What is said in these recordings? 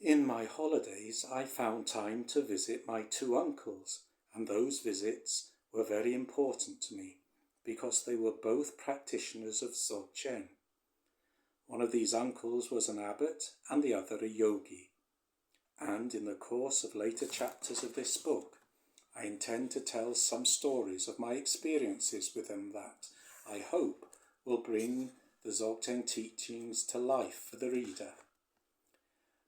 In my holidays, I found time to visit my two uncles, and those visits were very important to me because they were both practitioners of Dzogchen. One of these uncles was an abbot and the other a yogi, and in the course of later chapters of this book, I intend to tell some stories of my experiences with them that, I hope, will bring the Dzogchen teachings to life for the reader.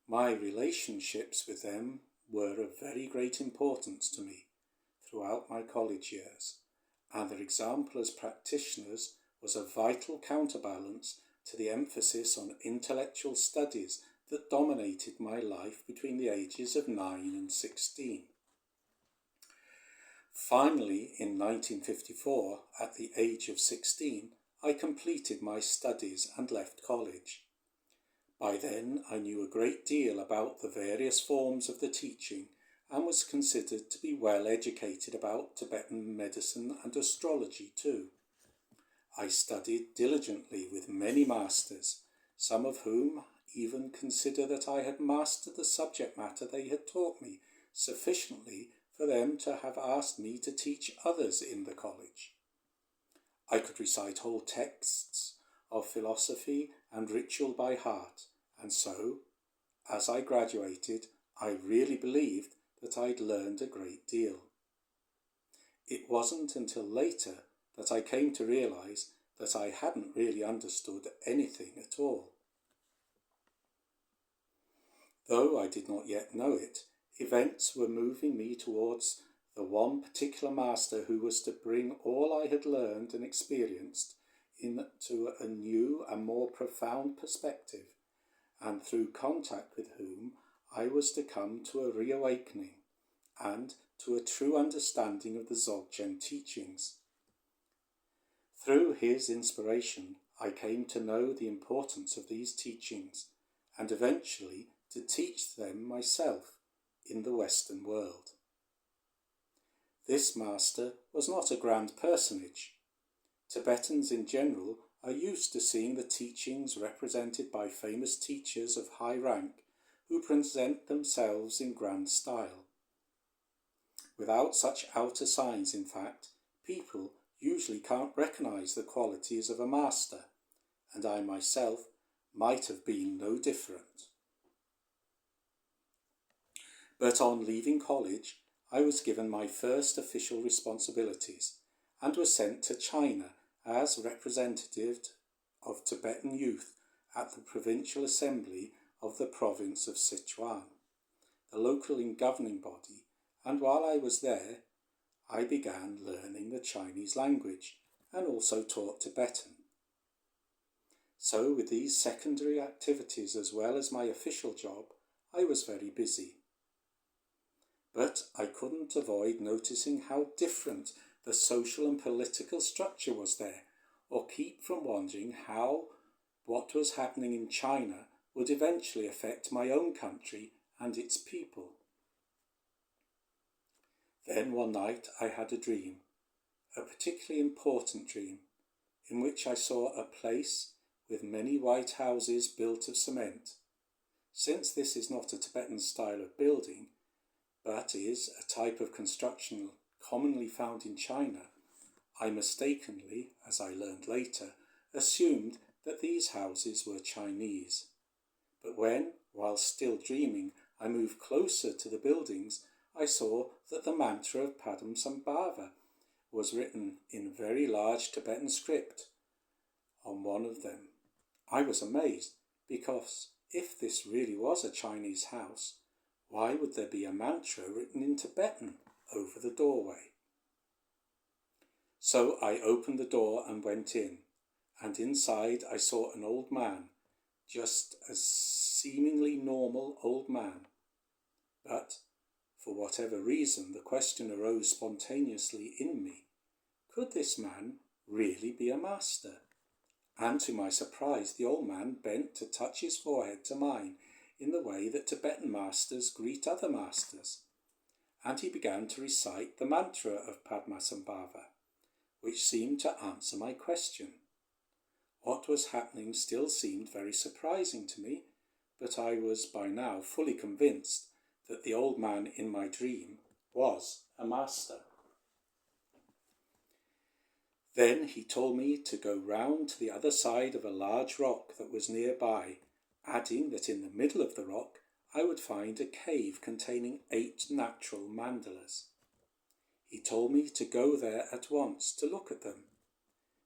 My relationships with them were of very great importance to me throughout my college years, and their example as practitioners was a vital counterbalance to the emphasis on intellectual studies that dominated my life between the ages of 9 and 16. Finally, in 1954, at the age of 16, I completed my studies and left college. By then, I knew a great deal about the various forms of the teaching and was considered to be well educated about Tibetan medicine and astrology too. I studied diligently with many masters, some of whom even consider that I had mastered the subject matter they had taught me sufficiently for them to have asked me to teach others in the college. I could recite whole texts of philosophy and ritual by heart, and so, as I graduated, I really believed that I'd learned a great deal. It wasn't until later that I came to realise that I hadn't really understood anything at all. Though I did not yet know it, events were moving me towards the one particular master who was to bring all I had learned and experienced into a new and more profound perspective, and through contact with whom I was to come to a reawakening and to a true understanding of the Dzogchen teachings. Through his inspiration, I came to know the importance of these teachings and eventually to teach them myself in the Western world. This master was not a grand personage. Tibetans in general are used to seeing the teachings represented by famous teachers of high rank who present themselves in grand style. Without such outer signs, in fact, people usually can't recognise the qualities of a master, and I myself might have been no different. But on leaving college, I was given my first official responsibilities and was sent to China as representative of Tibetan youth at the Provincial Assembly of the province of Sichuan, the local governing body, and while I was there, I began learning the Chinese language and also taught Tibetan. So with these secondary activities as well as my official job, I was very busy. But I couldn't avoid noticing how different the social and political structure was there, or keep from wondering how what was happening in China would eventually affect my own country and its people. Then one night I had a dream, a particularly important dream, in which I saw a place with many white houses built of cement. Since this is not a Tibetan style of building, but is a type of construction commonly found in China, I mistakenly, as I learned later, assumed that these houses were Chinese. But when, while still dreaming, I moved closer to the buildings, I saw that the mantra of Padmasambhava was written in very large Tibetan script on one of them. I was amazed, because if this really was a Chinese house, why would there be a mantra written in Tibetan over the doorway? So I opened the door and went in, and inside I saw an old man, just a seemingly normal old man. But, for whatever reason, the question arose spontaneously in me. Could this man really be a master? And to my surprise, the old man bent to touch his forehead to mine in the way that Tibetan masters greet other masters. And he began to recite the mantra of Padmasambhava, which seemed to answer my question. What was happening still seemed very surprising to me, but I was by now fully convinced that the old man in my dream was a master. Then he told me to go round to the other side of a large rock that was nearby, adding that in the middle of the rock I would find a cave containing 8 natural mandalas. He told me to go there at once to look at them.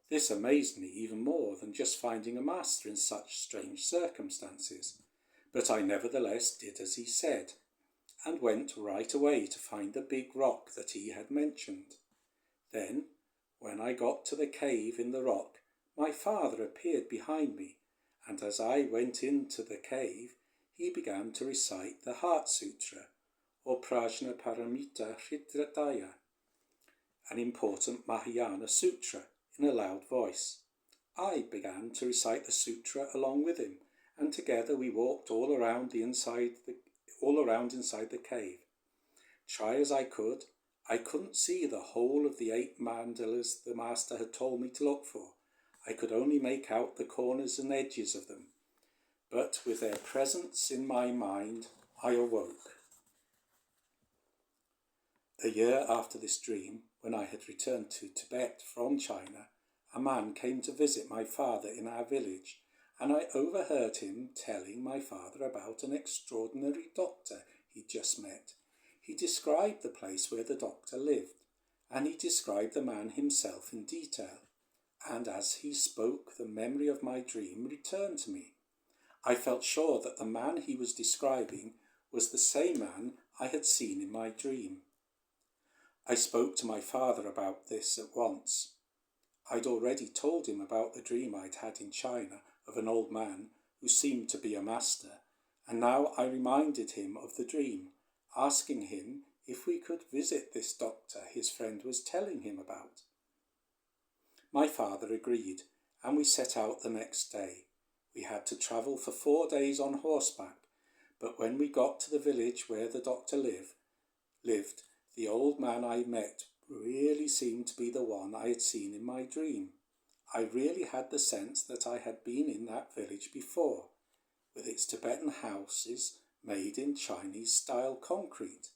This amazed me even more than just finding a master in such strange circumstances, but I nevertheless did as he said, and went right away to find the big rock that he had mentioned. Then, when I got to the cave in the rock, my father appeared behind me, and as I went into the cave, he began to recite the Heart Sutra, or Prajnaparamita Hridaya, an important Mahayana sutra, in a loud voice. I began to recite the sutra along with him, and together we walked all around inside the cave. Try as I couldn't see the whole of the 8 mandalas the master had told me to look for. I could only make out the corners and edges of them. But with their presence in my mind, I awoke. A year after this dream, when I had returned to Tibet from China, a man came to visit my father in our village, and I overheard him telling my father about an extraordinary doctor he'd just met. He described the place where the doctor lived, and he described the man himself in detail, and as he spoke, the memory of my dream returned to me. I felt sure that the man he was describing was the same man I had seen in my dream. I spoke to my father about this at once. I'd already told him about the dream I'd had in China of an old man who seemed to be a master, and now I reminded him of the dream, asking him if we could visit this doctor his friend was telling him about. My father agreed, and we set out the next day. We had to travel for 4 days on horseback, but when we got to the village where the doctor lived, the old man I met really seemed to be the one I had seen in my dream. I really had the sense that I had been in that village before, with its Tibetan houses made in Chinese-style concrete,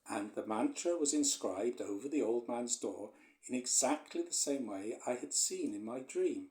and the mantra was inscribed over the old man's door in exactly the same way I had seen in my dream.